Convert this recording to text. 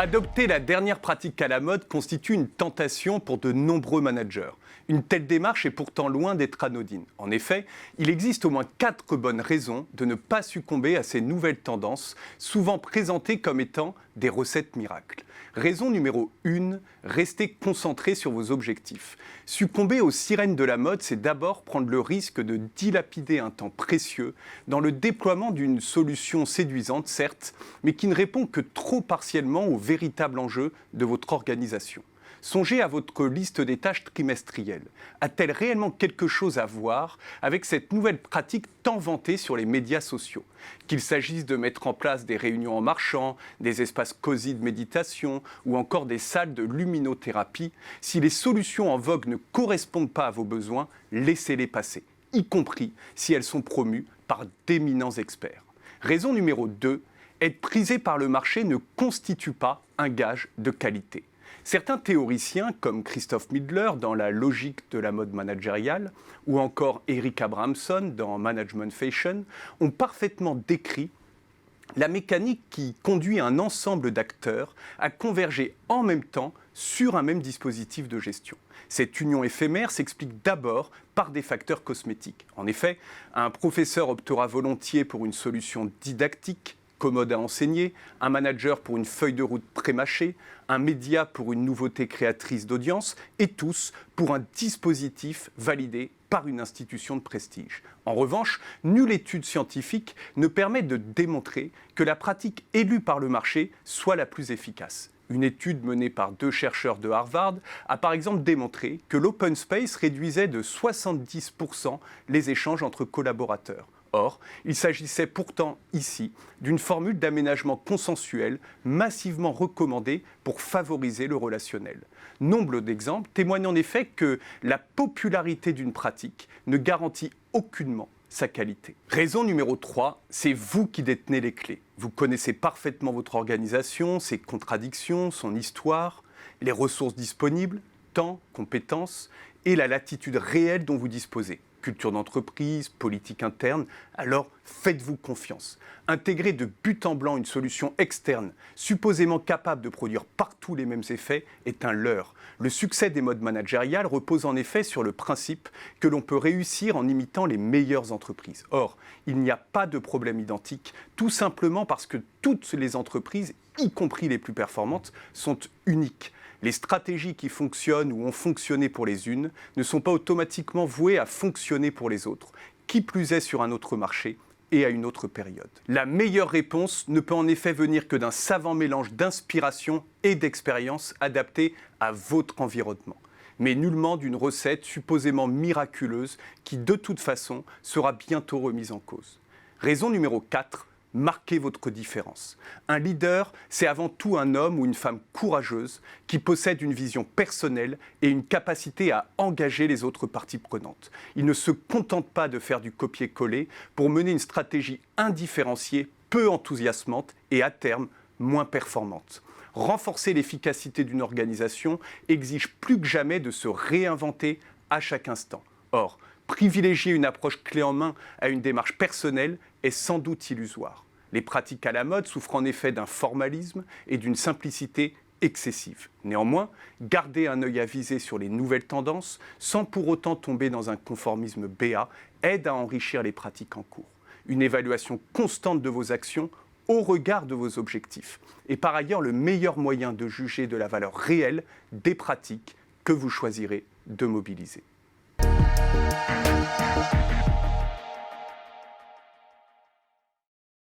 Adopter la dernière pratique à la mode constitue une tentation pour de nombreux managers. Une telle démarche est pourtant loin d'être anodine. En effet, il existe au moins 4 bonnes raisons de ne pas succomber à ces nouvelles tendances, souvent présentées comme étant des recettes miracles. Raison numéro 1, restez concentré sur vos objectifs. Succomber aux sirènes de la mode, c'est d'abord prendre le risque de dilapider un temps précieux dans le déploiement d'une solution séduisante, certes, mais qui ne répond que trop partiellement au véritable enjeu de votre organisation. Songez à votre liste des tâches trimestrielles. A-t-elle réellement quelque chose à voir avec cette nouvelle pratique tant vantée sur les médias sociaux ? Qu'il s'agisse de mettre en place des réunions en marchant, des espaces cosy de méditation ou encore des salles de luminothérapie, si les solutions en vogue ne correspondent pas à vos besoins, laissez-les passer, y compris si elles sont promues par d'éminents experts. Raison numéro 2, être prisé par le marché ne constitue pas un gage de qualité. Certains théoriciens, comme Christophe Midler dans La logique de la mode managériale, ou encore Eric Abramson dans Management Fashion, ont parfaitement décrit la mécanique qui conduit un ensemble d'acteurs à converger en même temps sur un même dispositif de gestion. Cette union éphémère s'explique d'abord par des facteurs cosmétiques. En effet, un professeur optera volontiers pour une solution didactique, commode à enseigner, un manager pour une feuille de route prémâchée, un média pour une nouveauté créatrice d'audience, et tous pour un dispositif validé par une institution de prestige. En revanche, nulle étude scientifique ne permet de démontrer que la pratique élue par le marché soit la plus efficace. Une étude menée par 2 chercheurs de Harvard a par exemple démontré que l'open space réduisait de 70% les échanges entre collaborateurs. Or, il s'agissait pourtant ici d'une formule d'aménagement consensuel massivement recommandée pour favoriser le relationnel. Nombre d'exemples témoignent en effet que la popularité d'une pratique ne garantit aucunement sa qualité. Raison numéro 3, c'est vous qui détenez les clés. Vous connaissez parfaitement votre organisation, ses contradictions, son histoire, les ressources disponibles, temps, compétences et la latitude réelle dont vous disposez. Culture d'entreprise, politique interne, alors faites-vous confiance. Intégrer de but en blanc une solution externe, supposément capable de produire partout les mêmes effets, est un leurre. Le succès des modes managériales repose en effet sur le principe que l'on peut réussir en imitant les meilleures entreprises. Or, il n'y a pas de problème identique, tout simplement parce que toutes les entreprises, y compris les plus performantes, sont uniques. Les stratégies qui fonctionnent ou ont fonctionné pour les unes ne sont pas automatiquement vouées à fonctionner pour les autres, qui plus est sur un autre marché et à une autre période. La meilleure réponse ne peut en effet venir que d'un savant mélange d'inspiration et d'expérience adapté à votre environnement, mais nullement d'une recette supposément miraculeuse qui de toute façon sera bientôt remise en cause. Raison numéro 4. Marquez votre différence. Un leader, c'est avant tout un homme ou une femme courageuse qui possède une vision personnelle et une capacité à engager les autres parties prenantes. Il ne se contente pas de faire du copier-coller pour mener une stratégie indifférenciée, peu enthousiasmante et à terme moins performante. Renforcer l'efficacité d'une organisation exige plus que jamais de se réinventer à chaque instant. Or, privilégier une approche clé en main à une démarche personnelle est sans doute illusoire. Les pratiques à la mode souffrent en effet d'un formalisme et d'une simplicité excessive. Néanmoins, garder un œil avisé sur les nouvelles tendances, sans pour autant tomber dans un conformisme béat, aide à enrichir les pratiques en cours. Une évaluation constante de vos actions au regard de vos objectifs est par ailleurs le meilleur moyen de juger de la valeur réelle des pratiques que vous choisirez de mobiliser.